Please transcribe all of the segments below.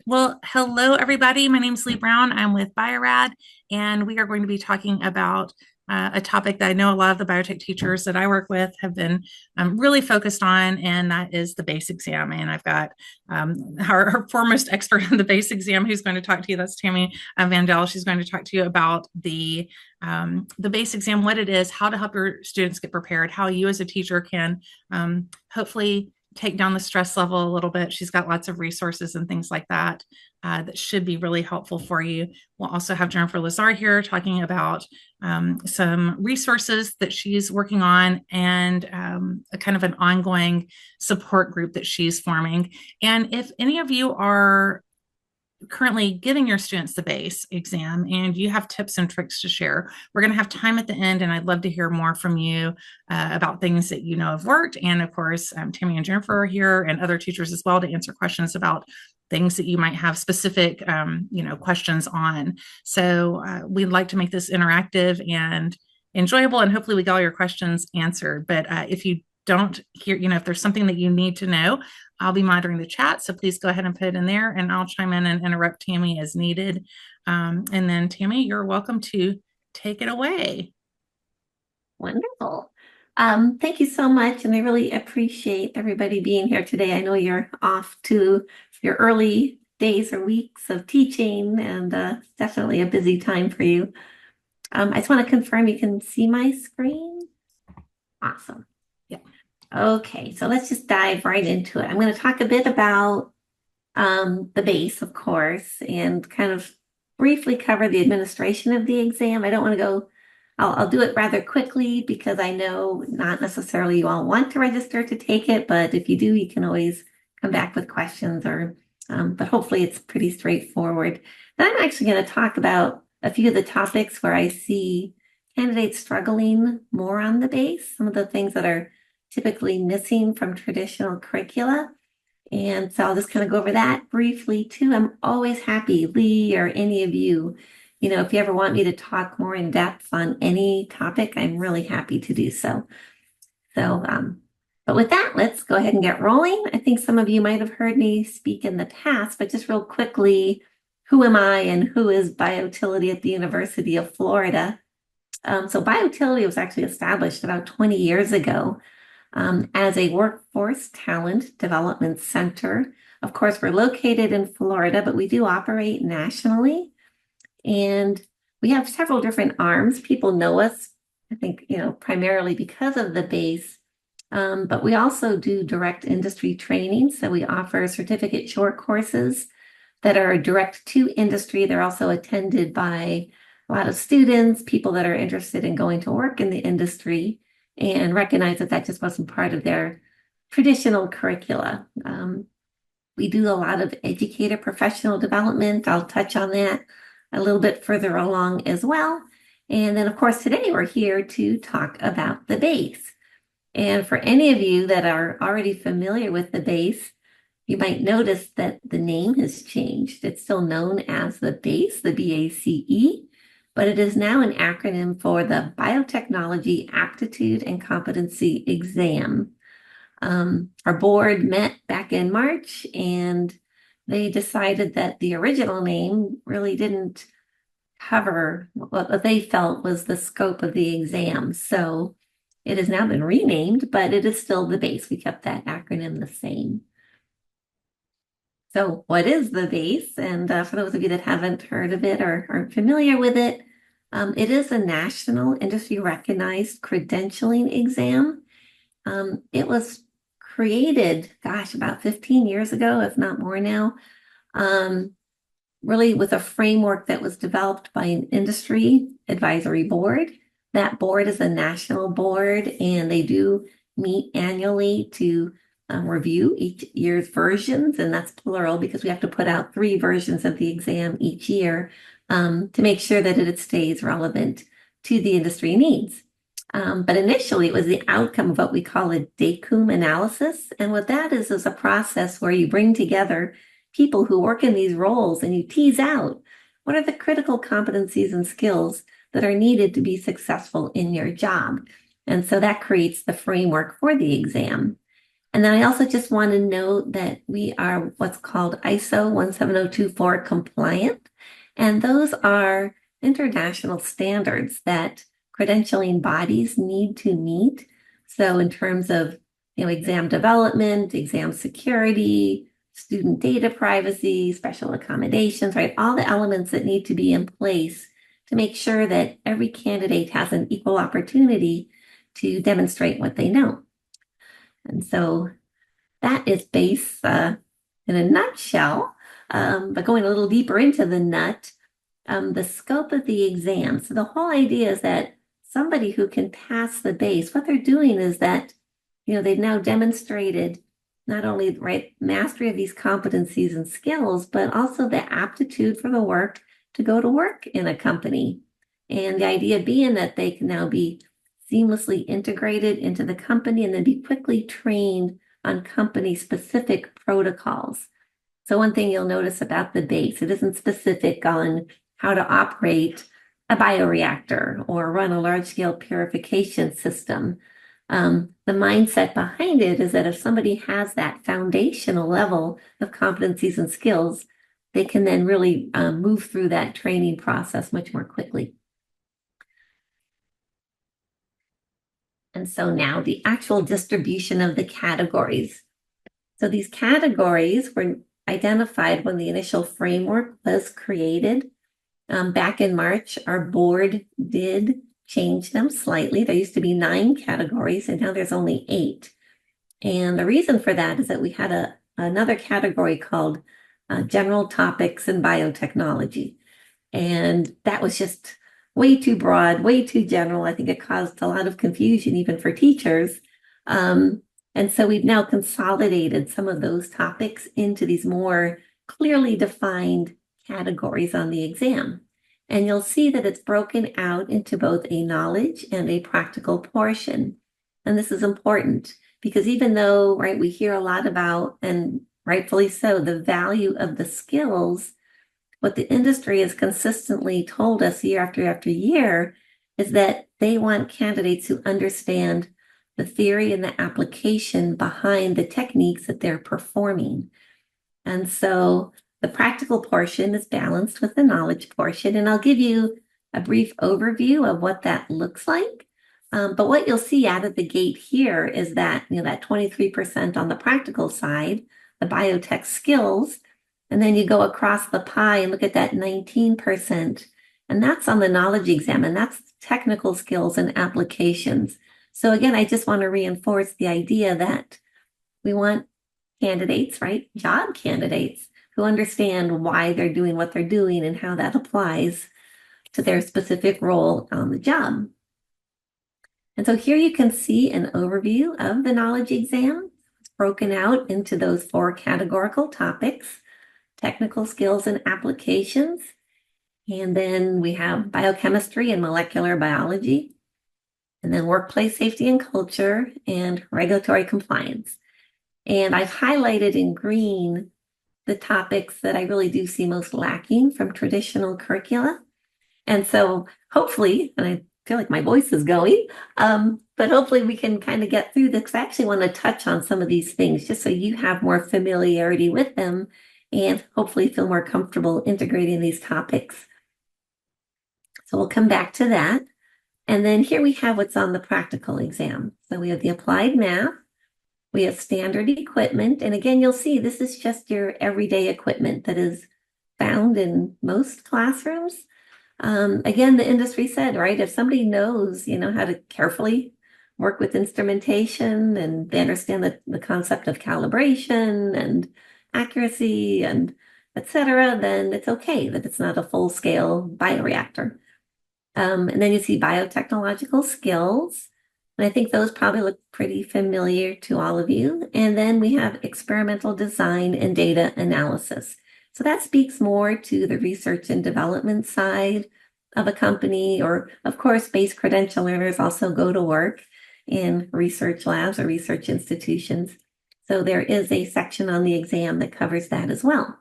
Well, hello, everybody. My name is Lee Brown. I'm with Bio-Rad, and we are going to be talking about a topic that I know a lot of the biotech teachers that I work with have been really focused on, and that is the BACE exam. And I've got our foremost expert in the BACE exam who's going to talk to you. That's Tammy Vandell. She's going to talk to you about the BACE exam, what it is, how to help your students get prepared, how you as a teacher can hopefully take down the stress level a little bit. She's got lots of resources and things like that that should be really helpful for you. We'll also have Jennifer Lazar here talking about some resources that she's working on and a kind of an ongoing support group that she's forming. And if any of you are currently giving your students the BACE exam and you have tips and tricks to share, we're going to have time at the end, and I'd love to hear more from you about things that you know have worked. And of course, Tammy and Jennifer are here, and other teachers as well, to answer questions about things that you might have specific questions on. So we'd like to make this interactive and enjoyable, and hopefully we get all your questions answered. But if you don't hear, if there's something that you need to know, I'll be monitoring the chat, so please go ahead and put it in there, and I'll chime in and interrupt Tammy as needed. And then Tammy, you're welcome to take it away. Wonderful. Thank you so much, and I really appreciate everybody being here today. I know you're off to your early days or weeks of teaching, and definitely a busy time for you. I just want to confirm you can see my screen. Awesome. Yeah. Okay, so let's just dive right into it. I'm going to talk a bit about the BACE, of course, and kind of briefly cover the administration of the exam. I don't want to go, I'll do it rather quickly because I know not necessarily you all want to register to take it, but if you do, you can always come back with questions but hopefully it's pretty straightforward. Then I'm actually going to talk about a few of the topics where I see candidates struggling more on the BACE, some of the things that are typically missing from traditional curricula. And so I'll just kind of go over that briefly too. I'm always happy, Lee or any of you, if you ever want me to talk more in depth on any topic, I'm really happy to do so. But with that, let's go ahead and get rolling. I think some of you might have heard me speak in the past, but just real quickly, who am I and who is Biotility at the University of Florida? So Biotility was actually established about 20 years ago as a workforce talent development center. Of course, we're located in Florida, but we do operate nationally. And we have several different arms. People know us, I think, primarily because of the BACE. But we also do direct industry training. So we offer certificate short courses that are direct to industry. They're also attended by a lot of students, people that are interested in going to work in the industry, and recognize that that just wasn't part of their traditional curricula. We do a lot of educator professional development. I'll touch on that a little bit further along as well. And then, of course, today we're here to talk about the BACE. And for any of you that are already familiar with the BACE, you might notice that the name has changed. It's still known as the BACE, the BACE, but it is now an acronym for the Biotechnology Aptitude and Competency Exam. Our board met back in March, and they decided that the original name really didn't cover what they felt was the scope of the exam. So it has now been renamed, but it is still the BACE. We kept that acronym the same. So what is the BACE? And for those of you that haven't heard of it or aren't familiar with it, it is a national industry recognized credentialing exam. It was created, about 15 years ago, if not more now, really with a framework that was developed by an industry advisory board. That board is a national board, and they do meet annually to review each year's versions, and that's plural because we have to put out 3 versions of the exam each year to make sure that it stays relevant to the industry needs. But initially, it was the outcome of what we call a DACUM analysis. And what that is a process where you bring together people who work in these roles and you tease out what are the critical competencies and skills that are needed to be successful in your job. And so that creates the framework for the exam. And then I also just want to note that we are what's called ISO 17024 compliant. And those are international standards that credentialing bodies need to meet. So in terms of, exam development, exam security, student data privacy, special accommodations, right? All the elements that need to be in place to make sure that every candidate has an equal opportunity to demonstrate what they know. And so that is BACE in a nutshell. But going a little deeper into the nut, the scope of the exam. So the whole idea is that somebody who can pass the BACE, what they're doing is that, they've now demonstrated not only right mastery of these competencies and skills, but also the aptitude for the work to go to work in a company. And the idea being that they can now be seamlessly integrated into the company and then be quickly trained on company specific protocols. So one thing you'll notice about the BACE, it isn't specific on how to operate a bioreactor or run a large scale purification system. The mindset behind it is that if somebody has that foundational level of competencies and skills, they can then really move through that training process much more quickly. And so now the actual distribution of the categories. So these categories were identified when the initial framework was created. Back in March, our board did change them slightly. There used to be 9 categories, and now there's only 8. And the reason for that is that we had another category called General Topics in Biotechnology. And that was just way too broad, way too general. I think it caused a lot of confusion even for teachers. And so we've now consolidated some of those topics into these more clearly defined categories on the exam. And you'll see that it's broken out into both a knowledge and a practical portion. And this is important because even though, right, we hear a lot about, and rightfully so, the value of the skills, what the industry has consistently told us year after year is that they want candidates who understand the theory and the application behind the techniques that they're performing. And so the practical portion is balanced with the knowledge portion. And I'll give you a brief overview of what that looks like. But what you'll see out of the gate here is that, that 23% on the practical side, the biotech skills, and then you go across the pie and look at that 19%, and that's on the knowledge exam, and that's technical skills and applications. So again, I just want to reinforce the idea that we want candidates, right? Job candidates who understand why they're doing what they're doing and how that applies to their specific role on the job. And so here you can see an overview of the knowledge exam. It's broken out into those 4 categorical topics: technical skills and applications. And then we have biochemistry and molecular biology, and then workplace safety and culture, and regulatory compliance. And I've highlighted in green the topics that I really do see most lacking from traditional curricula. And so hopefully, and I feel like my voice is going, but hopefully we can kind of get through this. I actually want to touch on some of these things just so you have more familiarity with them and hopefully feel more comfortable integrating these topics. So we'll come back to that. And then here we have what's on the practical exam. So we have the applied math, we have standard equipment, and again, you'll see this is just your everyday equipment that is found in most classrooms. Again, the industry said, right, if somebody knows, how to carefully work with instrumentation and they understand the concept of calibration and accuracy and etc., then it's okay that it's not a full-scale bioreactor. And then you see biotechnological skills. And I think those probably look pretty familiar to all of you. And then we have experimental design and data analysis. So that speaks more to the research and development side of a company, or of course, BACE credential learners also go to work in research labs or research institutions. So there is a section on the exam that covers that as well.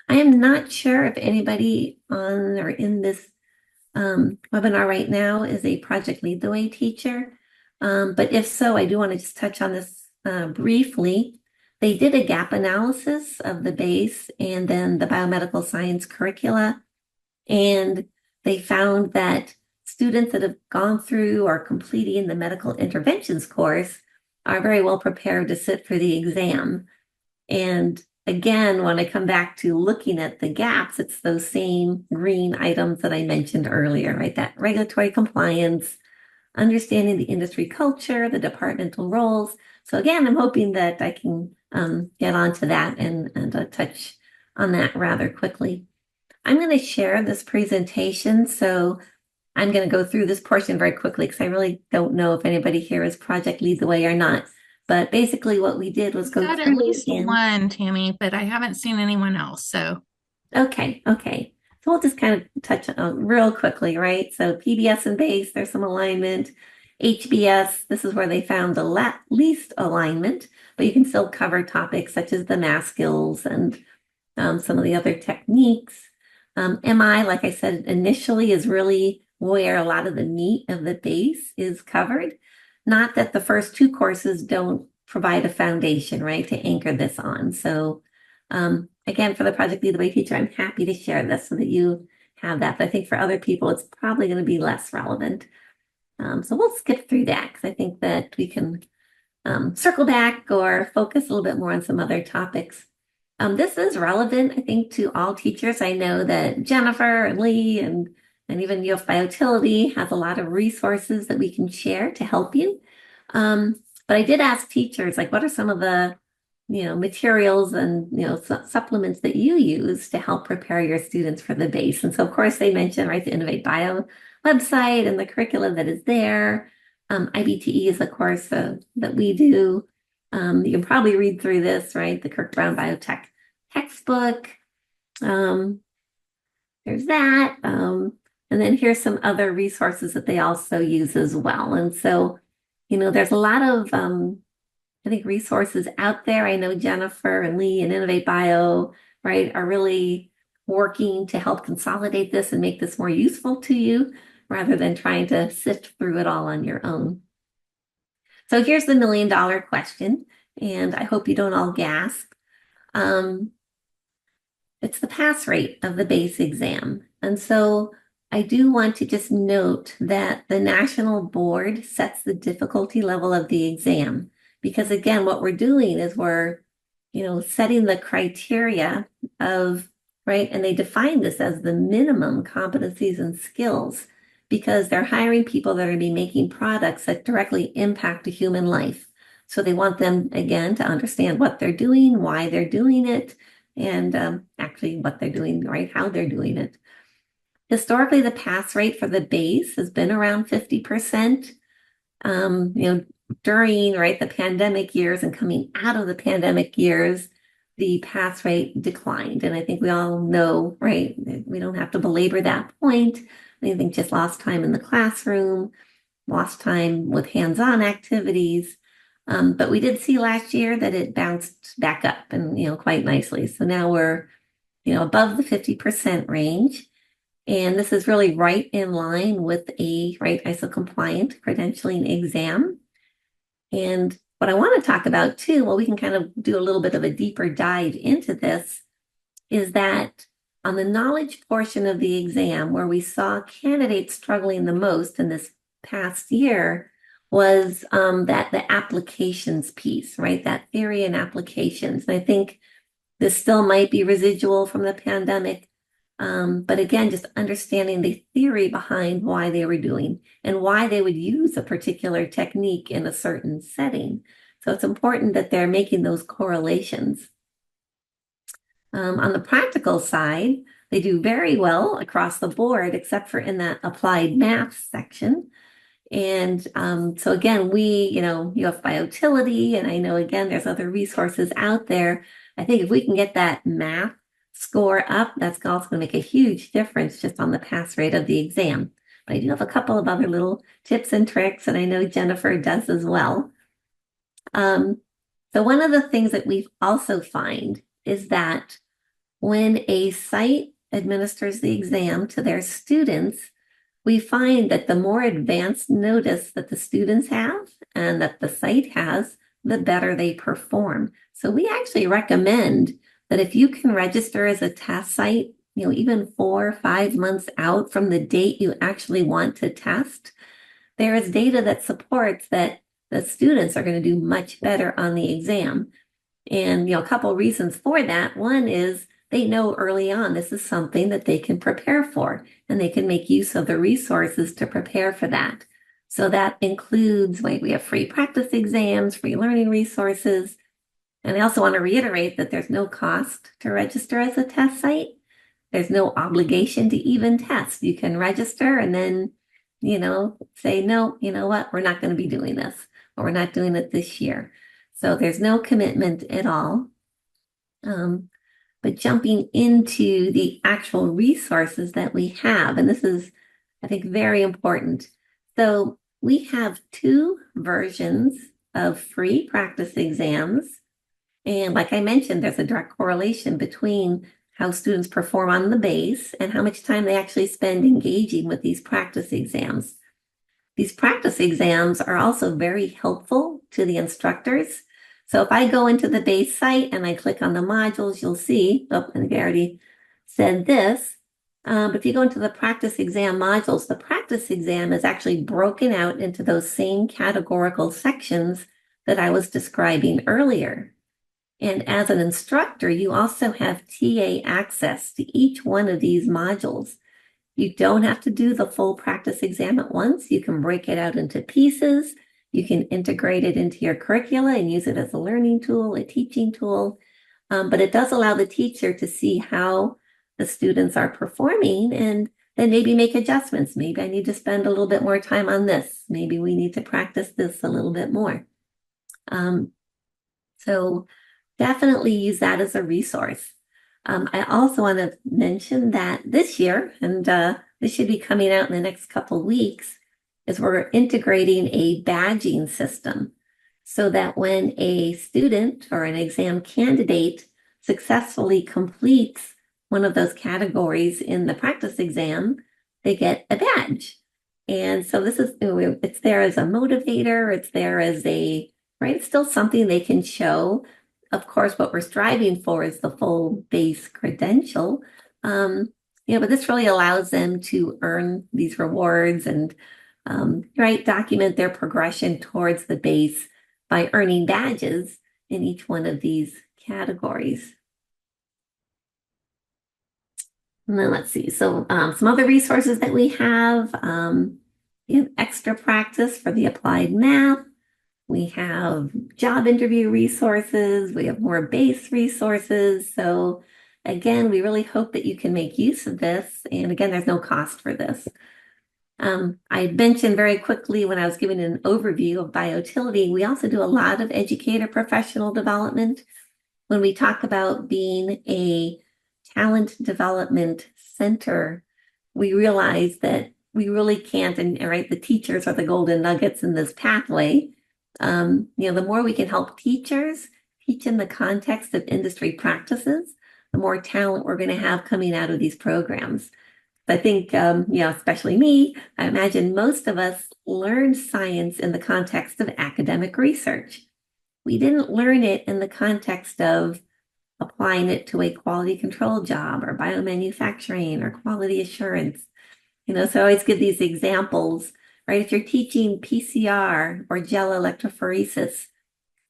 I am not sure if anybody on or in this webinar right now is a Project Lead the Way teacher. But if so, I do want to just touch on this briefly, they did a gap analysis of the BACE and then the biomedical science curricula. And they found that students that have gone through or completing the medical interventions course are very well prepared to sit for the exam. And again, when I come back to looking at the gaps, it's those same green items that I mentioned earlier, right? That regulatory compliance, understanding the industry culture, the departmental roles. So again, I'm hoping that I can get onto that and touch on that rather quickly. I'm going to share this presentation, so I'm going to go through this portion very quickly because I really don't know if anybody here is project lead the way or not. But basically what we did was We've go got at through least and one, Tammy, but I haven't seen anyone else. So okay. So we'll just kind of touch on real quickly, right? So PBS and BASE, there's some alignment. HBS, this is where they found the least alignment, but you can still cover topics such as the math skills and some of the other techniques. MI, like I said, initially is really where a lot of the meat of the BASE is covered. Not that the first two courses don't provide a foundation, right, to anchor this on. So again, for the Project Lead the Way teacher, I'm happy to share this so that you have that. But I think for other people, it's probably going to be less relevant. So we'll skip through that because I think that we can circle back or focus a little bit more on some other topics. This is relevant, I think, to all teachers. I know that Jennifer and Lee and even UF Biotility has a lot of resources that we can share to help you. But I did ask teachers, like, what are some of the materials and supplements that you use to help prepare your students for the BASE? And so, of course, they mentioned, right, the Innovate Bio website and the curriculum that is there. IBTE is a course that we do. You can probably read through this, right? The Kirk Brown Biotech textbook. There's that. And then here's some other resources that they also use as well. And so, there's a lot of, I think, resources out there. I know Jennifer and Lee and Innovate Bio, right, are really working to help consolidate this and make this more useful to you rather than trying to sift through it all on your own. So here's the million-dollar question, and I hope you don't all gasp. It's the pass rate of the BACE exam. And so I do want to just note that the national board sets the difficulty level of the exam. Because again, what we're doing is we're, setting the criteria of, right, and they define this as the minimum competencies and skills because they're hiring people that are going to be making products that directly impact a human life. So they want them, again, to understand what they're doing, why they're doing it, and actually what they're doing, right, how they're doing it. Historically, the pass rate for the BASE has been around 50%. During, right, the pandemic years and coming out of the pandemic years, the pass rate declined. And I think we all know, right, we don't have to belabor that point. I think just lost time in the classroom, lost time with hands-on activities. But we did see last year that it bounced back up and, quite nicely. So now we're, above the 50% range. And this is really right in line with a, right, ISO compliant credentialing exam. And what I want to talk about too, well, we can kind of do a little bit of a deeper dive into this, is that on the knowledge portion of the exam, where we saw candidates struggling the most in this past year, was that the applications piece, right? That theory and applications. And I think this still might be residual from the pandemic. But again, just understanding the theory behind why they were doing and why they would use a particular technique in a certain setting. So it's important that they're making those correlations. On the practical side, they do very well across the board, except for in that applied math section. And so again, you have Biotility, and I know, again, there's other resources out there. I think if we can get that math score up, that's also going to make a huge difference just on the pass rate of the exam. But I do have a couple of other little tips and tricks, and I know Jennifer does as well. So one of the things that we also find is that when a site administers the exam to their students, we find that the more advanced notice that the students have and that the site has, the better they perform. So we actually recommend that if you can register as a test site, even 4 or 5 months out from the date you actually want to test, there is data that supports that the students are going to do much better on the exam. And, a couple of reasons for that. One is they know early on this is something that they can prepare for, and they can make use of the resources to prepare for that. So that includes, we have free practice exams, free learning resources. And I also want to reiterate that there's no cost to register as a test site. There's no obligation to even test. You can register and then, say, no, you know what, we're not going to be doing this, or we're not doing it this year. So there's no commitment at all. But jumping into the actual resources that we have, and this is, I think, very important. So we have 2 versions of free practice exams. And like I mentioned, there's a direct correlation between how students perform on the BACE and how much time they actually spend engaging with these practice exams. These practice exams are also very helpful to the instructors. So if I go into the BACE site and I click on the modules, you'll see, I already said this, but if you go into the practice exam modules, the practice exam is actually broken out into those same categorical sections that I was describing earlier. And as an instructor, you also have TA access to each one of these modules. You don't have to do the full practice exam at once. You can break it out into pieces. You can integrate it into your curricula and use it as a learning tool, a teaching tool. But it does allow the teacher to see how the students are performing and then maybe make adjustments. Maybe I need to spend a little bit more time on this. Maybe we need to practice this a little bit more. So definitely use that as a resource. I also want to mention that this year, and this should be coming out in the next couple of weeks, is we're integrating a badging system so that when a student or an exam candidate successfully completes one of those categories in the practice exam, they get a badge. And so this is, it's there as a motivator, it's there as it's still something they can show. Of course, what we're striving for is the full BACE credential. But this really allows them to earn these rewards and, document their progression towards the BACE by earning badges in each one of these categories. And then let's see. So some other resources that we have extra practice for the applied math. We have job interview resources. We have more BACE resources. So again, we really hope that you can make use of this. And again, there's no cost for this. I mentioned very quickly when I was giving an overview of Biotility, we also do a lot of educator professional development. When we talk about being a talent development center, we realize that we really can't, and the teachers are the golden nuggets in this pathway. The more we can help teachers teach in the context of industry practices, the more talent we're going to have coming out of these programs. I think, especially me, I imagine most of us learned science in the context of academic research. We didn't learn it in the context of applying it to a quality control job or biomanufacturing or quality assurance. So I always give these examples. If you're teaching PCR or gel electrophoresis,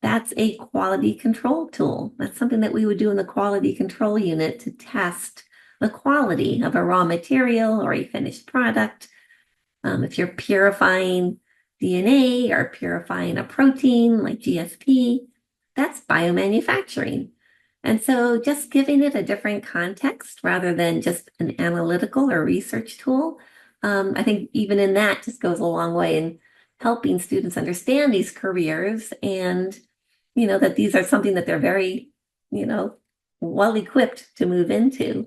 that's a quality control tool. That's something that we would do in the quality control unit to test the quality of a raw material or a finished product. If you're purifying DNA or purifying a protein like GSP, that's biomanufacturing. And so just giving it a different context rather than just an analytical or research tool, I think even in that just goes a long way in helping students understand these careers and, that these are something that they're very, well equipped to move into.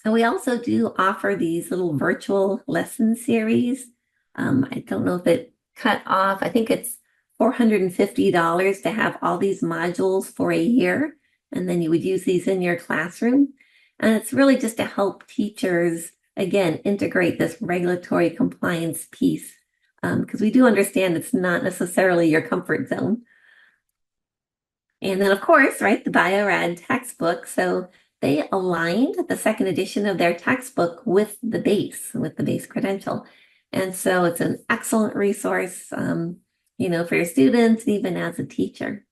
And we also do offer these little virtual lesson series. I don't know if it cut off. I think it's $450 to have all these modules for a year. And then you would use these in your classroom. And it's really just to help teachers, again, integrate this regulatory compliance piece. Because we do understand it's not necessarily your comfort zone. And then, of course, right, the Bio-Rad textbook. So they aligned the second edition of their textbook with the BACE credential. And so it's an excellent resource, for your students, even as a teacher.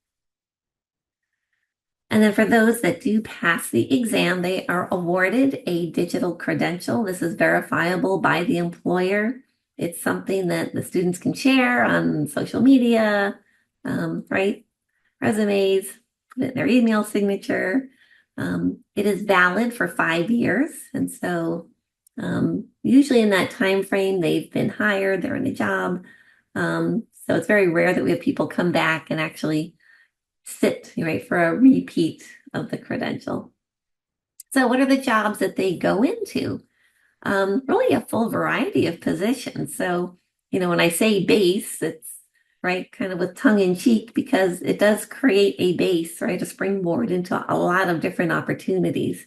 And then for those that do pass the exam, they are awarded a digital credential. This is verifiable by the employer. It's something that the students can share on social media, right? Resumes, put it in their email signature. It is valid for 5 years. And so usually in that time frame, they've been hired, they're in a job. So it's very rare that we have people come back and actually sit, right, for a repeat of the credential. So what are the jobs that they go into? Really a full variety of positions. So, when I say base, it's right, kind of with tongue in cheek because it does create a base, right, a springboard into a lot of different opportunities.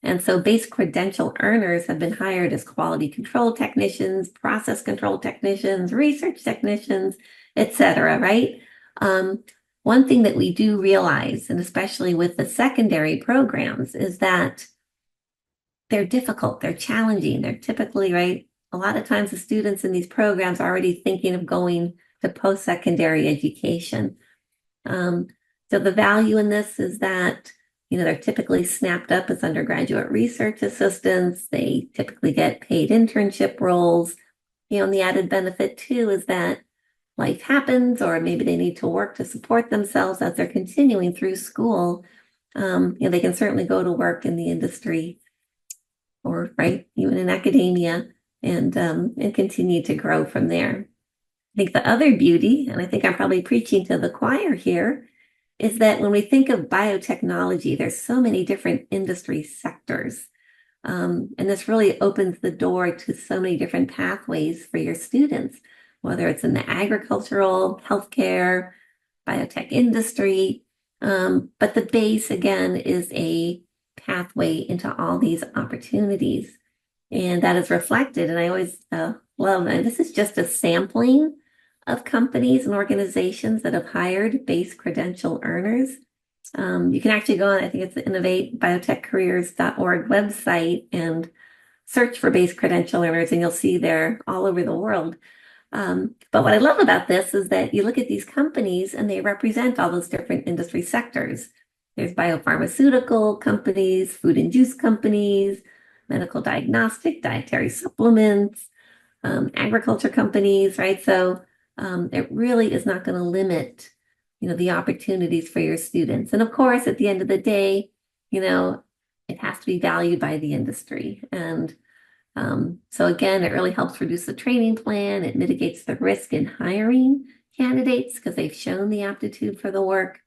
And so BACE credential earners have been hired as quality control technicians, process control technicians, research technicians, et cetera, right? One thing that we do realize, and especially with the secondary programs, is that they're difficult, they're challenging, they're typically, right? A lot of times the students in these programs are already thinking of going to post-secondary education. So the value in this is that, they're typically snapped up as undergraduate research assistants. They typically get paid internship roles. And the added benefit too is that life happens, or maybe they need to work to support themselves as they're continuing through school. They can certainly go to work in the industry or right, even in academia and continue to grow from there. I think the other beauty, and I think I'm probably preaching to the choir here, is that when we think of biotechnology, there's so many different industry sectors. And this really opens the door to so many different pathways for your students, whether it's in the agricultural, healthcare, biotech industry. But the base, again, is a pathway into all these opportunities. And that is reflected. And I always love, and this is just a sampling of companies and organizations that have hired BACE credential earners. You can actually go on, I think it's the innovatebiotechcareers.org website and search for BACE credential earners, and you'll see they're all over the world. But what I love about this is that you look at these companies and they represent all those different industry sectors. There's biopharmaceutical companies, food and juice companies, medical diagnostic, dietary supplements, agriculture companies, right? So it really is not going to limit, the opportunities for your students. And of course, at the end of the day, it has to be valued by the industry. And so again, it really helps reduce the training plan. It mitigates the risk in hiring candidates because they've shown the aptitude for the work.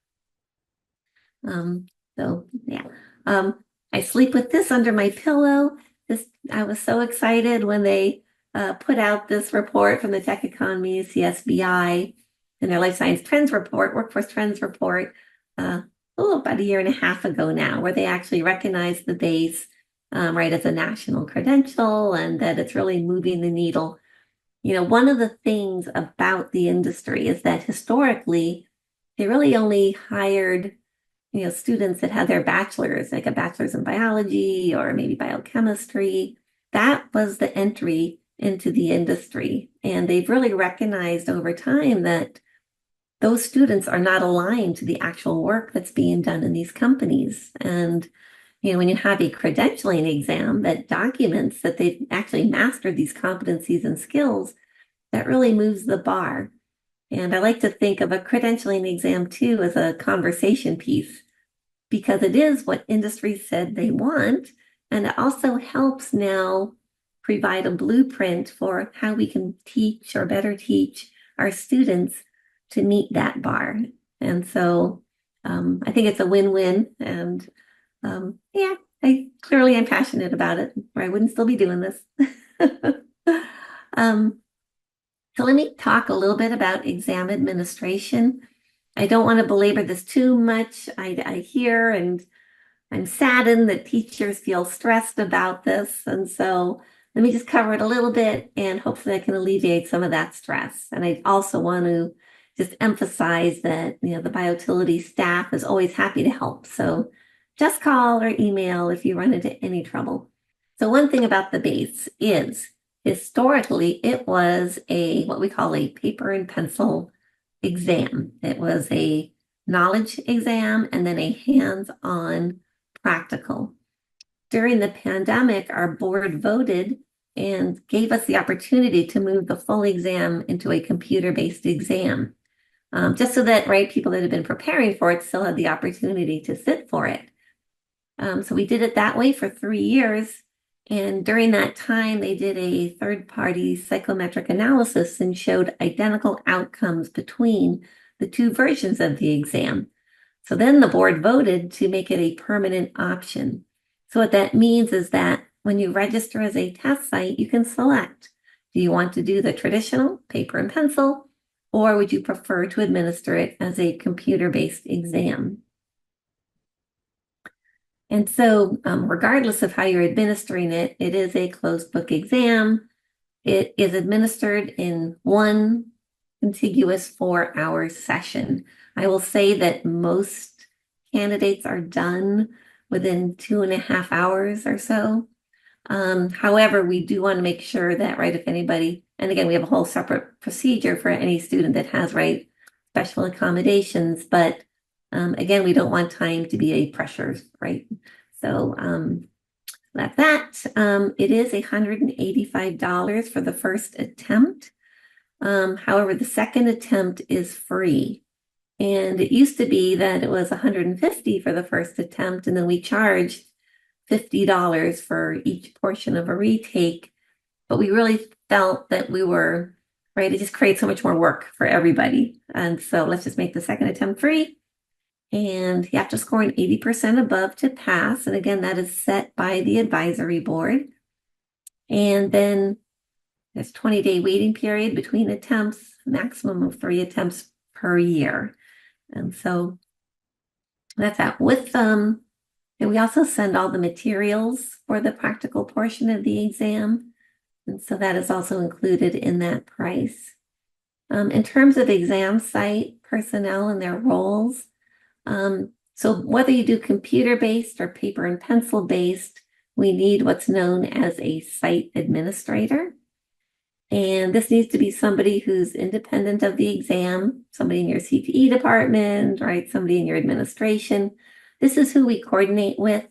So yeah, I sleep with this under my pillow. I was so excited when they put out this report from the Tech Economy, CSBI, and their Life Science Trends Report, Workforce Trends Report, about a year and a half ago now, where they actually recognized the BACE right as a national credential and that it's really moving the needle. One of the things about the industry is that historically, they really only hired students that had their bachelor's, like a bachelor's in biology or maybe biochemistry. That was the entry into the industry. And they've really recognized over time that those students are not aligned to the actual work that's being done in these companies. And, when you have a credentialing exam that documents that they've actually mastered these competencies and skills, that really moves the bar. And I like to think of a credentialing exam too as a conversation piece because it is what industry said they want. And it also helps now provide a blueprint for how we can teach or better teach our students to meet that bar. And so I think it's a win-win. And yeah, I clearly am passionate about it, or I wouldn't still be doing this. So let me talk a little bit about exam administration. I don't want to belabor this too much. I hear and I'm saddened that teachers feel stressed about this. And so let me just cover it a little bit and hopefully I can alleviate some of that stress. And I also want to just emphasize that, the Biotility staff is always happy to help. So just call or email if you run into any trouble. So one thing about the BACE is historically it was what we call a paper and pencil exam. It was a knowledge exam and then a hands-on practical. During the pandemic, our board voted and gave us the opportunity to move the full exam into a computer-based exam, just so that, right, people that had been preparing for it still had the opportunity to sit for it. So we did it that way for 3 years. And during that time, they did a third-party psychometric analysis and showed identical outcomes between the two versions of the exam. So then the board voted to make it a permanent option. So what that means is that when you register as a test site, you can select, do you want to do the traditional paper and pencil, or would you prefer to administer it as a computer-based exam? And so regardless of how you're administering it, it is a closed book exam. It is administered in one contiguous 4-hour session. I will say that most candidates are done within 2.5 hours or so. However, we do want to make sure that, right, if anybody, and again, we have a whole separate procedure for any student that has, right, special accommodations, but again, we don't want time to be a pressure, right? So that's that. It is $185 for the first attempt. However, the second attempt is free. And it used to be that it was $150 for the first attempt, and then we charged $50 for each portion of a retake. But we really felt that we were, right, it just creates so much more work for everybody. And so let's just make the second attempt free. And you have to score an 80% above to pass. And again, that is set by the advisory board. And then there's 20-day waiting period between attempts, maximum of 3 attempts per year. And so that's that. And we also send all the materials for the practical portion of the exam. And so that is also included in that price. In terms of exam site personnel and their roles, so whether you do computer-based or paper and pencil-based, we need what's known as a site administrator. And this needs to be somebody who's independent of the exam, somebody in your CPE department, right? Somebody in your administration. This is who we coordinate with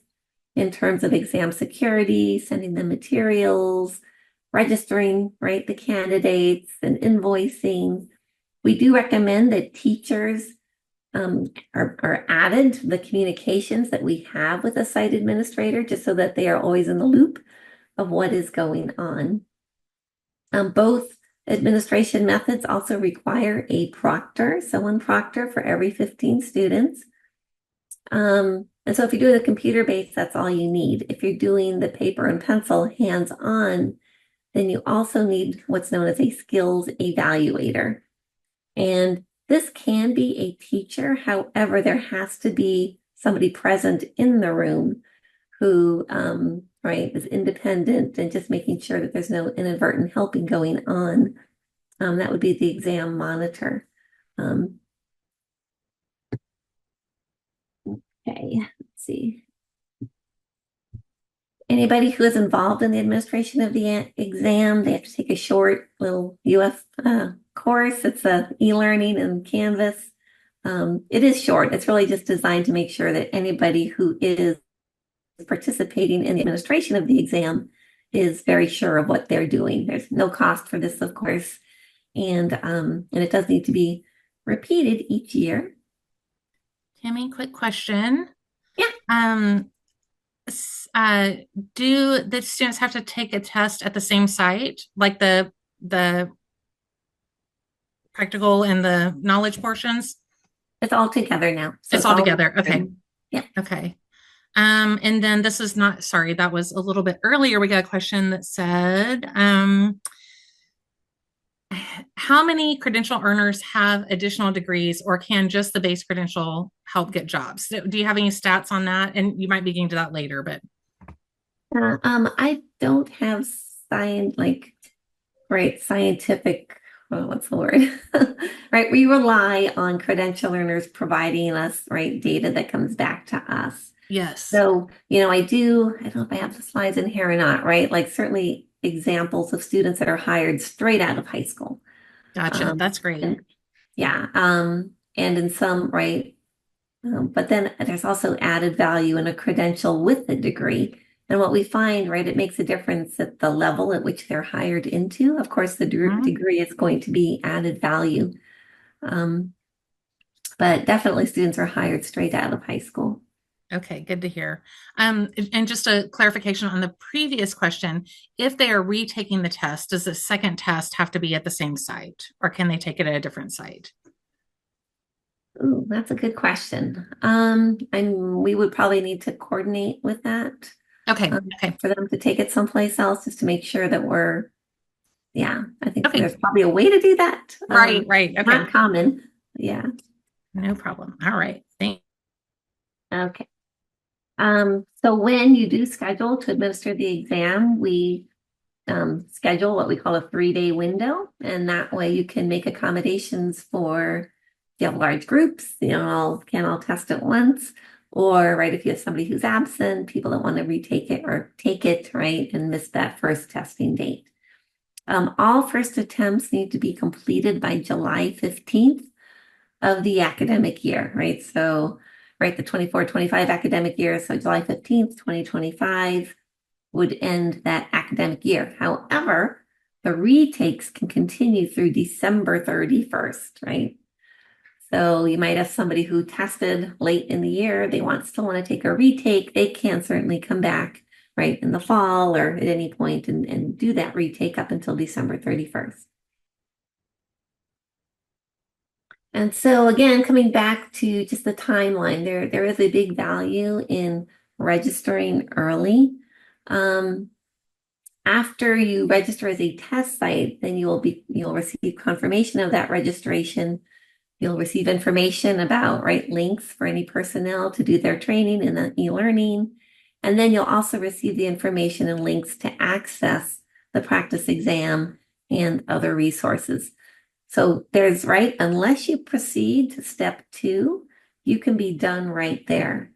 in terms of exam security, sending them materials, registering, right, the candidates and invoicing. We do recommend that teachers are added to the communications that we have with a site administrator, just so that they are always in the loop of what is going on. Both administration methods also require a proctor, so one proctor for every 15 students. And so if you're doing the computer-based, that's all you need. If you're doing the paper and pencil hands-on, then you also need what's known as a skills evaluator. And this can be a teacher. However, there has to be somebody present in the room who, right, is independent and just making sure that there's no inadvertent helping going on. That would be the exam monitor. Okay, let's see. Anybody who is involved in the administration of the exam, they have to take a short little UF course. It's a e-learning and Canvas. It is short. It's really just designed to make sure that anybody who is participating in the administration of the exam is very sure of what they're doing. There's no cost for this, of course, and it does need to be repeated each year. Tammy, quick question. Yeah. Do the students have to take a test at the same site, like the practical and the knowledge portions? It's all together now. So it's all together. Okay. Yeah. Okay. And then this is not, sorry, that was a little bit earlier. We got a question that said, how many credential earners have additional degrees, or can just the base credential help get jobs? Do you have any stats on that? And you might be getting to that later, but. I don't have scientific what's the word? Right, we rely on credential learners providing us, right, data that comes back to us. Yes. So, I don't know if I have the slides in here or not, right? Like certainly examples of students that are hired straight out of high school. Gotcha. Um, That's great. and yeah, and in some, right, but then there's also added value in a credential with a degree. And what we find, right, it makes a difference at the level at which they're hired into. Of course, the Mhm. degree is going to be added value. Um, but definitely students are hired straight out of high school. Okay, good to hear. And just a clarification on the previous question, if they are retaking the test, does the second test have to be at the same site, or can they take it at a different site? Ooh, that's a good question. And we would probably need to coordinate with that Okay, okay, for them to take it someplace else just to make sure that yeah, I think okay. there's probably a way to do that. Right, right. Okay. Not common. Yeah. No problem. All right. Thank Okay. So when you do schedule to administer the exam, we schedule what we call a 3-day window, and that way you can make accommodations for if you have large groups, all can all test at once, or right if you have somebody who's absent, people that want to retake it or take it, right, and miss that first testing date. All first attempts need to be completed by July 15th of the academic year, right? So, right, the 24-25 academic year, so July 15th, 2025 would end that academic year. However, the retakes can continue through December 31st, right? So you might have somebody who tested late in the year, they still want to take a retake, they can certainly come back, right, in the fall or at any point and do that retake up until December 31st. And so again, coming back to just the timeline, there is a big value in registering early. Um, After you register as a test site, then you'll receive confirmation of that registration. You'll receive information about, right, links for any personnel to do their training in the e-learning. And then you'll also receive the information and links to access the practice exam and other resources. So there's, right, unless you proceed to step 2, you can be done right there.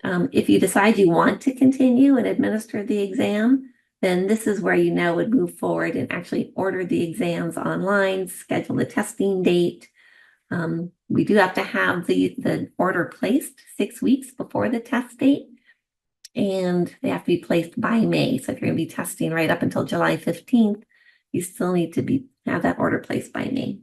If you decide you want to continue and administer the exam, then this is where you now would move forward and actually order the exams online, schedule the testing date. We do have to have the order placed 6 weeks before the test date, and they have to be placed by May. So if you're going to be testing right up until July 15th, you still need to have that order placed by May.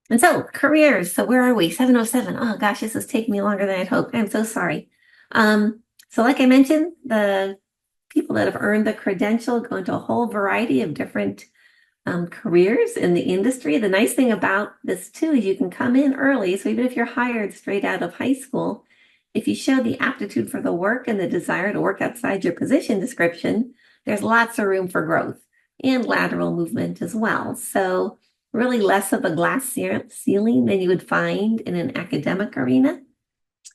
And so careers. So where are we? 707. Oh gosh, this is taking me longer than I'd hoped. I'm so sorry. So like I mentioned, the people that have earned the credential go into a whole variety of different careers in the industry. The nice thing about this too is you can come in early. So even if you're hired straight out of high school, if you show the aptitude for the work and the desire to work outside your position description, there's lots of room for growth and lateral movement as well. So really less of a glass ceiling than you would find in an academic arena.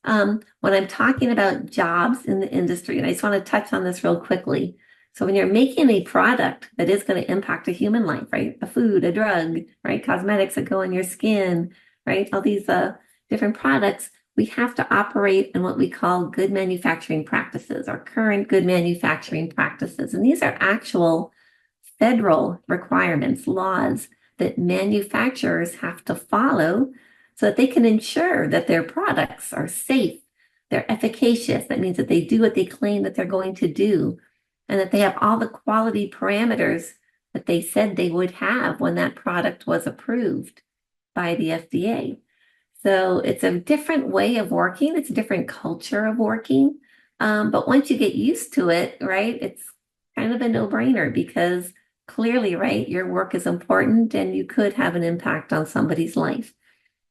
When I'm talking about jobs in the industry, and I just want to touch on this real quickly. So when you're making a product that is going to impact a human life, right? A food, a drug, right? Cosmetics that go on your skin, right? All these different products, we have to operate in what we call good manufacturing practices or current good manufacturing practices. And these are actual federal requirements, laws that manufacturers have to follow so that they can ensure that their products are safe, they're efficacious. That means that they do what they claim that they're going to do, and that they have all the quality parameters that they said they would have when that product was approved by the FDA. So it's a different way of working. It's a different culture of working. But once you get used to it, right, it's kind of a no-brainer because clearly, right, your work is important and you could have an impact on somebody's life.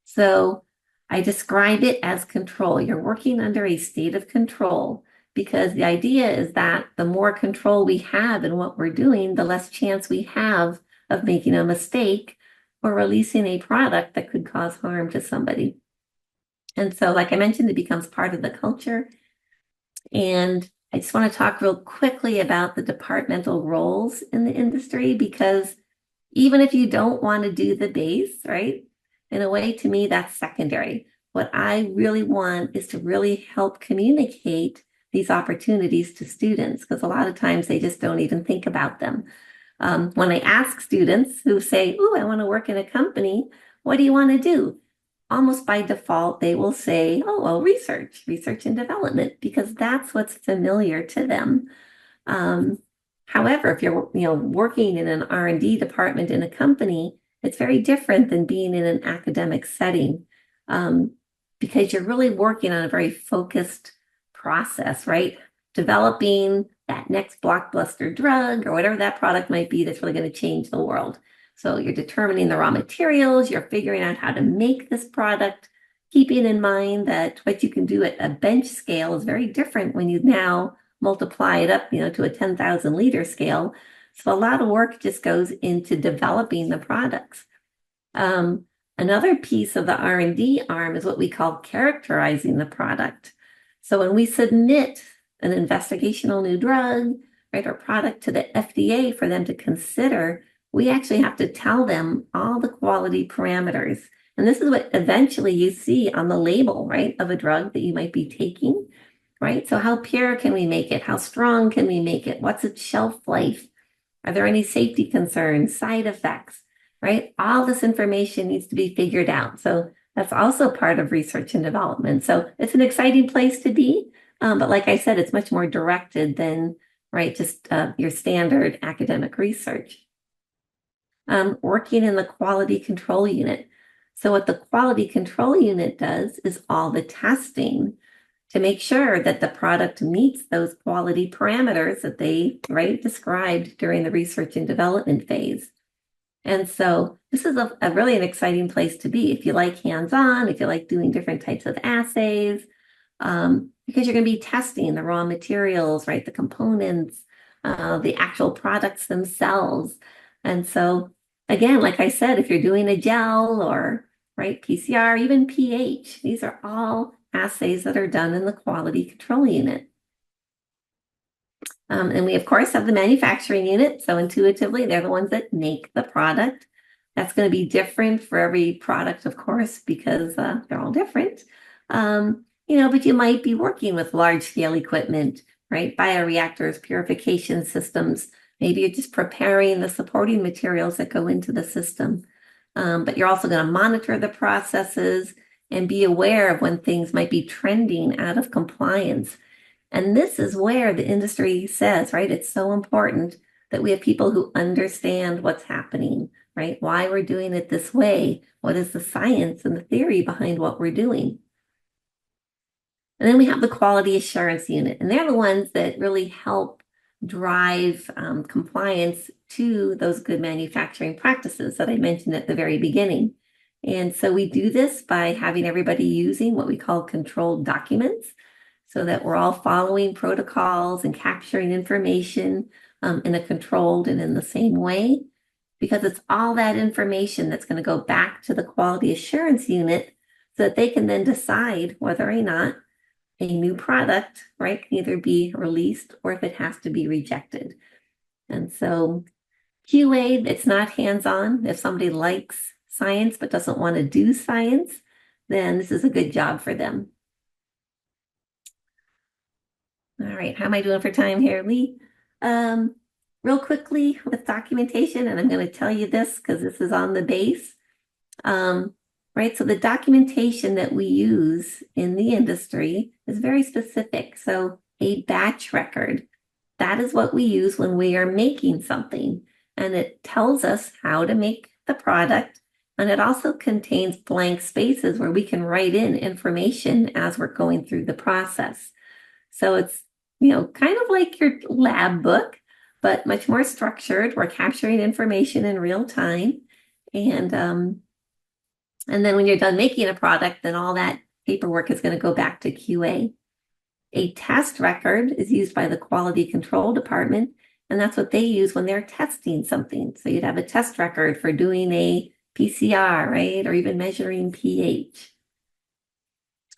So I describe it as control. You're working under a state of control because the idea is that the more control we have in what we're doing, the less chance we have of making a mistake or releasing a product that could cause harm to somebody. And so, like I mentioned, it becomes part of the culture. And I just want to talk real quickly about the departmental roles in the industry, because even if you don't want to do the base, right? In a way, to me, that's secondary. What I really want is to really help communicate these opportunities to students, because a lot of times they just don't even think about them. When I ask students who say, "Oh, I want to work in a company, what do you want to do?" Almost by default, they will say, "Oh, well, research and development," because that's what's familiar to them. Um, However, if you're, working in an R&D department in a company, it's very different than being in an academic setting, um, because you're really working on a very focused process, right? Developing that next blockbuster drug or whatever that product might be that's really going to change the world. So you're determining the raw materials, you're figuring out how to make this product, keeping in mind that what you can do at a bench scale is very different when you now multiply it up, to a 10,000 liter scale. So a lot of work just goes into developing the products. Um, Another piece of the R&D arm is what we call characterizing the product. So when we submit an investigational new drug, right, or product to the FDA for them to consider, we actually have to tell them all the quality parameters. And this is what eventually you see on the label, right, of a drug that you might be taking, right? So how pure can we make it? How strong can we make it? What's its shelf life? Are there any safety concerns, side effects, right? All this information needs to be figured out. So that's also part of research and development. So it's an exciting place to be. But like I said, it's much more directed than, right, just your standard academic research. Working in the quality control unit. So what the quality control unit does is all the testing to make sure that the product meets those quality parameters that they, right, described during the research and development phase. And so this is a really an exciting place to be if you like hands-on, if you like doing different types of assays, because you're going to be testing the raw materials, right, the components, the actual products themselves. And so again, like I said, if you're doing a gel or, right, PCR, even pH, these are all assays that are done in the quality control unit. And we, of course, have the manufacturing unit. So intuitively, they're the ones that make the product. That's going to be different for every product, of course, because they're all different. But you might be working with large scale equipment, right? Bioreactors, purification systems. Maybe you're just preparing the supporting materials that go into the system. But you're also going to monitor the processes and be aware of when things might be trending out of compliance. And this is where the industry says, right, it's so important that we have people who understand what's happening, right? Why we're doing it this way. What is the science and the theory behind what we're doing? And then we have the quality assurance unit, and they're the ones that really help drive compliance to those good manufacturing practices that I mentioned at the very beginning. And so we do this by having everybody using what we call controlled documents, so that we're all following protocols and capturing information in a controlled and in the same way, because it's all that information that's going to go back to the quality assurance unit so that they can then decide whether or not a new product, right, can either be released or if it has to be rejected. And so QA, it's not hands-on. If somebody likes science but doesn't want to do science, then this is a good job for them. All right, how am I doing for time here, Lee? Real quickly with documentation, and I'm going to tell you this because this is on the base. Right, so the documentation that we use in the industry is very specific. So a batch record, that is what we use when we are making something. And it tells us how to make the product. And it also contains blank spaces where we can write in information as we're going through the process. So it's, kind of like your lab book, but much more structured. We're capturing information in real time. And then when you're done making a product, then all that paperwork is going to go back to QA. A test record is used by the quality control department, and that's what they use when they're testing something. So you'd have a test record for doing a PCR, right? Or even measuring pH.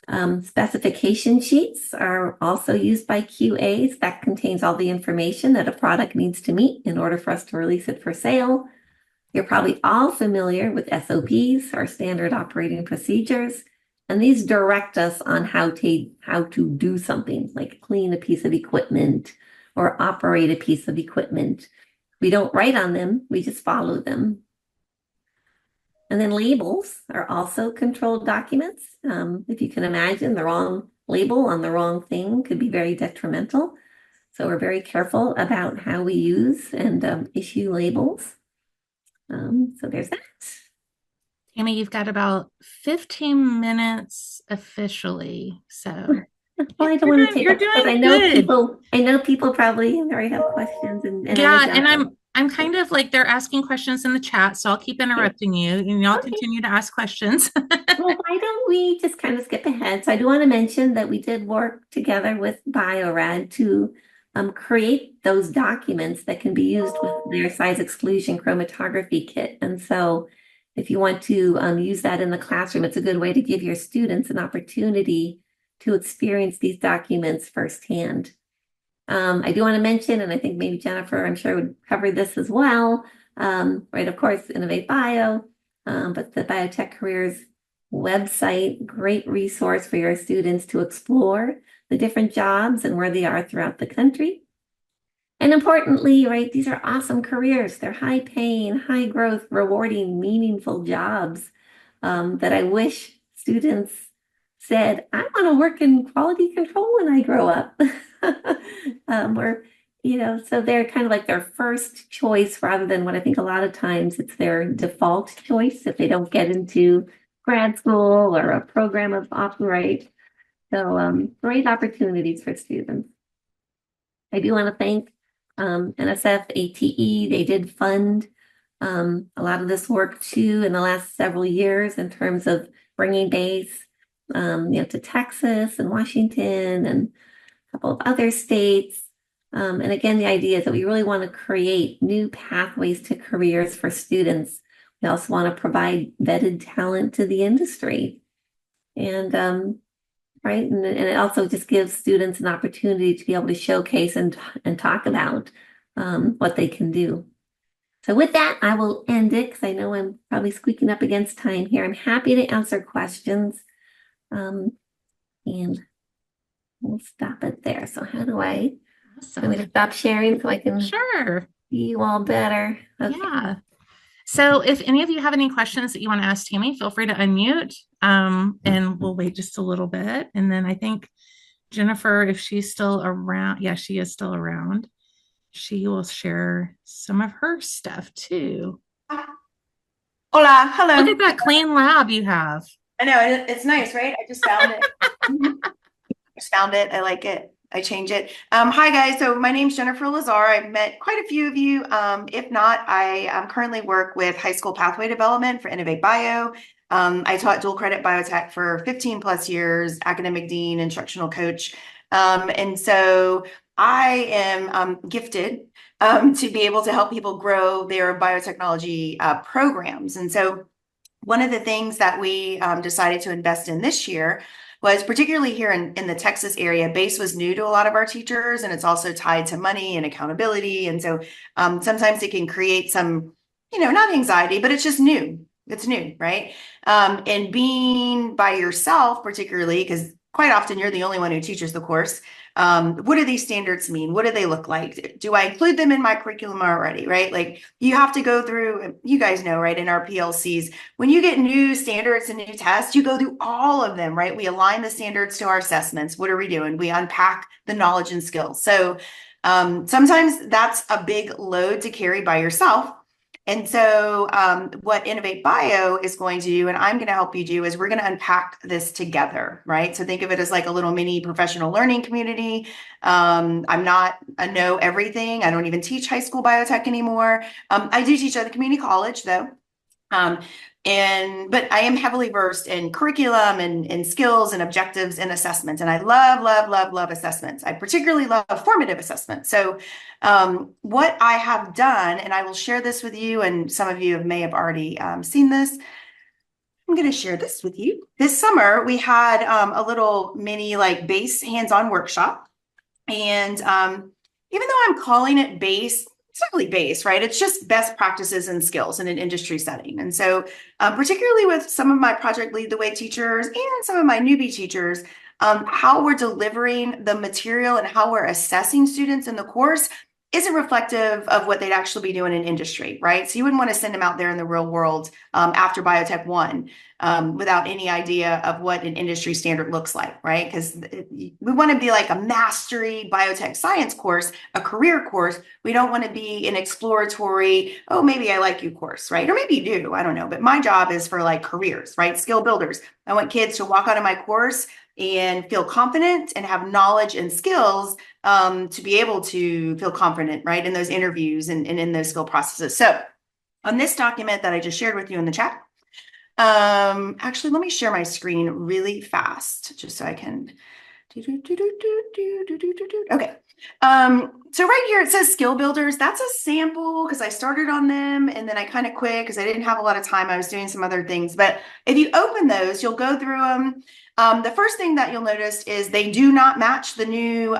Specification sheets are also used by QAs. That contains all the information that a product needs to meet in order for us to release it for sale. You're probably all familiar with SOPs, or standard operating procedures, and these direct us on how to do something, like clean a piece of equipment or operate a piece of equipment. We don't write on them, we just follow them. And then labels are also controlled documents. If you can imagine, the wrong label on the wrong thing could be very detrimental. So we're very careful about how we use and issue labels. So there's that. Tammy, you've got about 15 minutes officially. So Well, I don't you're want to doing, take you're up because doing good. I know people probably already have questions and I'm a Yeah, and jumper. I'm kind of like they're asking questions in the chat, so I'll keep Okay. interrupting you and y'all Okay. continue to ask questions. Well, why don't we just kind of skip ahead? So I do want to mention that we did work together with Bio-Rad to create those documents that can be used with their size exclusion chromatography kit. And so if you want to use that in the classroom, it's a good way to give your students an opportunity to experience these documents firsthand. I do want to mention, and I think maybe Jennifer, I'm sure would cover this as well, right? Of course, Innovate Bio, but the Biotech Careers website, great resource for your students to explore the different jobs and where they are throughout the country. And importantly, right, these are awesome careers. They're high paying, high growth, rewarding, meaningful jobs that I wish students said, I want to work in quality control when I grow up. Or, so they're kind of like their first choice rather than what I think a lot of times it's their default choice if they don't get into grad school or a program of operate. So great opportunities for students. I do want to thank NSF, ATE. They did fund a lot of this work too in the last several years in terms of bringing BACE, to Texas and Washington and a couple of other states. And again, the idea is that we really want to create new pathways to careers for students. We also want to provide vetted talent to the industry. And right, and it also just gives students an opportunity to be able to showcase and talk about what they can do. So with that, I will end it because I know I'm probably squeaking up against time here. I'm happy to answer questions. And we'll stop it there. So how do I, I'm Awesome. going to stop sharing so I can see Sure. you all better. Okay. Yeah. So if any of you have any questions that you want to ask Tammy, feel free to unmute. And we'll wait just a little bit. And then I think Jennifer, if she's still around, yeah, she is still around. She will share some of her stuff too. Hola, Look at hello. that clean lab you have. I know it's nice, right? I just found it. Just found it. I like it. I change it. Hi guys. So my name's Jennifer Lazar. I've met quite a few of you. If not, I currently work with high school pathway development for Innovate Bio. I taught dual credit biotech for 15 plus years, academic dean, instructional coach. And so I am gifted to be able to help people grow their biotechnology programs. And so one of the things that we decided to invest in this year was particularly here in the Texas area. BACE was new to a lot of our teachers, and it's also tied to money and accountability. And so sometimes it can create some, not anxiety, but it's just new. It's new, right? And being by yourself, particularly, because quite often you're the only one who teaches the course. What do these standards mean? What do they look like? Do I include them in my curriculum already, right? Like you have to go through, you guys know, right, in our PLCs, when you get new standards and new tests, you go through all of them, right? We align the standards to our assessments. What are we doing? We unpack the knowledge and skills. So sometimes that's a big load to carry by yourself. And so what Innovate Bio is going to do, and I'm going to help you do, is we're going to unpack this together, right? So think of it as like a little mini professional learning community. I'm not a know everything. I don't even teach high school biotech anymore. I do teach at the community college though. But I am heavily versed in curriculum and skills and objectives and assessments. And I love assessments. I particularly love formative assessments. So what I have done, and I will share this with you, and some of you may have already seen this. I'm going to share this with you. This summer, we had a little mini like BACE hands-on workshop. And even though I'm calling it BACE, it's not really BACE, right? It's just best practices and skills in an industry setting. And so particularly with some of my project lead the way teachers and some of my newbie teachers, how we're delivering the material and how we're assessing students in the course isn't reflective of what they'd actually be doing in industry, right? So you wouldn't want to send them out there in the real world after Biotech 1 without any idea of what an industry standard looks like, right? Because we want to be like a mastery biotech science course, a career course. We don't want to be an exploratory, oh, maybe I like you course, right? Or maybe you do, I don't know. But my job is for like careers, right? Skill builders. I want kids to walk out of my course and feel confident and have knowledge and skills to be able to feel confident, right, in those interviews and in those skill processes. So on this document that I just shared with you in the chat, actually, let me share my screen really fast just so I can. Okay. So right here it says skill builders. That's a sample because I started on them and then I kind of quit because I didn't have a lot of time. I was doing some other things. But if you open those, you'll go through them. The first thing that you'll notice is they do not match the new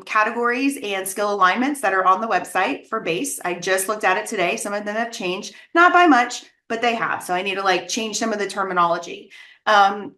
categories and skill alignments that are on the website for BACE. I just looked at it today. Some of them have changed, not by much, but they have. So I need to like change some of the terminology. But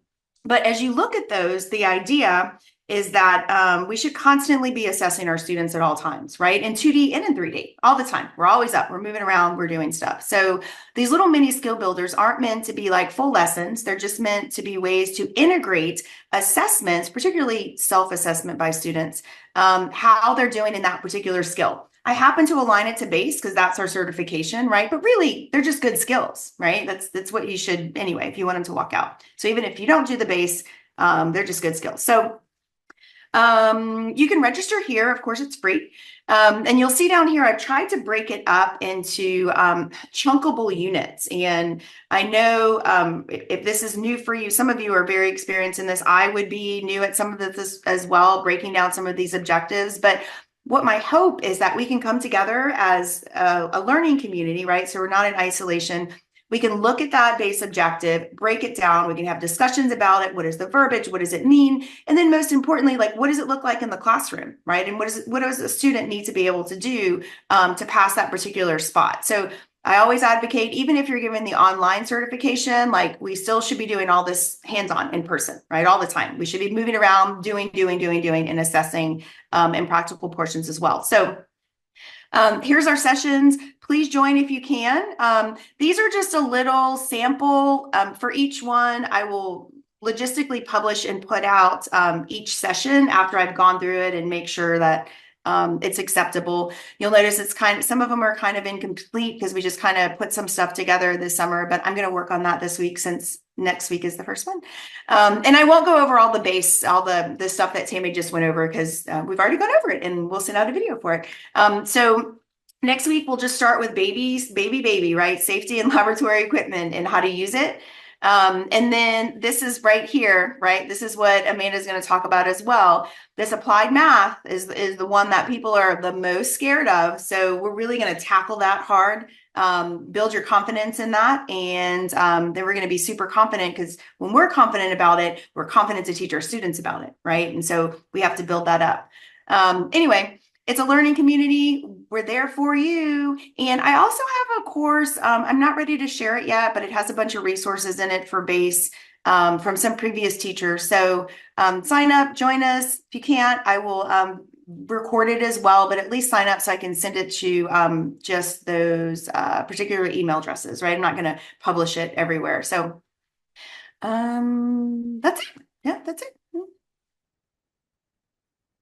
as you look at those, the idea is that we should constantly be assessing our students at all times, right? In 2D and in 3D, all the time. We're always up, we're moving around, we're doing stuff. So these little mini skill builders aren't meant to be like full lessons. They're just meant to be ways to integrate assessments, particularly self-assessment by students, how they're doing in that particular skill. I happen to align it to BACE because that's our certification, right? But really, they're just good skills, right? That's what you should, anyway, if you want them to walk out. So even if you don't do the BACE, they're just good skills. So you can register here. Of course, it's free. And you'll see down here, I've tried to break it up into chunkable units. And I know if this is new for you, some of you are very experienced in this. I would be new at some of this as well, breaking down some of these objectives. But what my hope is that we can come together as a learning community, right? So we're not in isolation. We can look at that base objective, break it down. We can have discussions about it. What is the verbiage? What does it mean? And then most importantly, like, what does it look like in the classroom, right? And what does a student need to be able to do to pass that particular spot? So I always advocate, even if you're given the online certification, like we still should be doing all this hands-on in person, right? All the time. We should be moving around, doing, and assessing in practical portions as well. So here's our sessions. Please join if you can. These are just a little sample for each one. I will logistically publish and put out each session after I've gone through it and make sure that it's acceptable. You'll notice it's some of them are kind of incomplete because we just kind of put some stuff together this summer, but I'm going to work on that this week since next week is the first one. And I won't go over all the base, all the stuff that Tammy just went over because we've already gone over it and we'll send out a video for it. So next week, we'll just start with baby, right? Safety and laboratory equipment and how to use it. And then this is right here, right? This is what Amanda's going to talk about as well. This applied math is the one that people are the most scared of. So we're really going to tackle that hard, build your confidence in that. And then we're going to be super confident because when we're confident about it, we're confident to teach our students about it, right? And so we have to build that up. Anyway, it's a learning community. We're there for you. And I also have a course. I'm not ready to share it yet, but it has a bunch of resources in it for BACE from some previous teachers. So sign up, join us. If you can't, I will record it as well, but at least sign up so I can send it to just those particular email addresses, right? I'm not going to publish it everywhere. So that's it.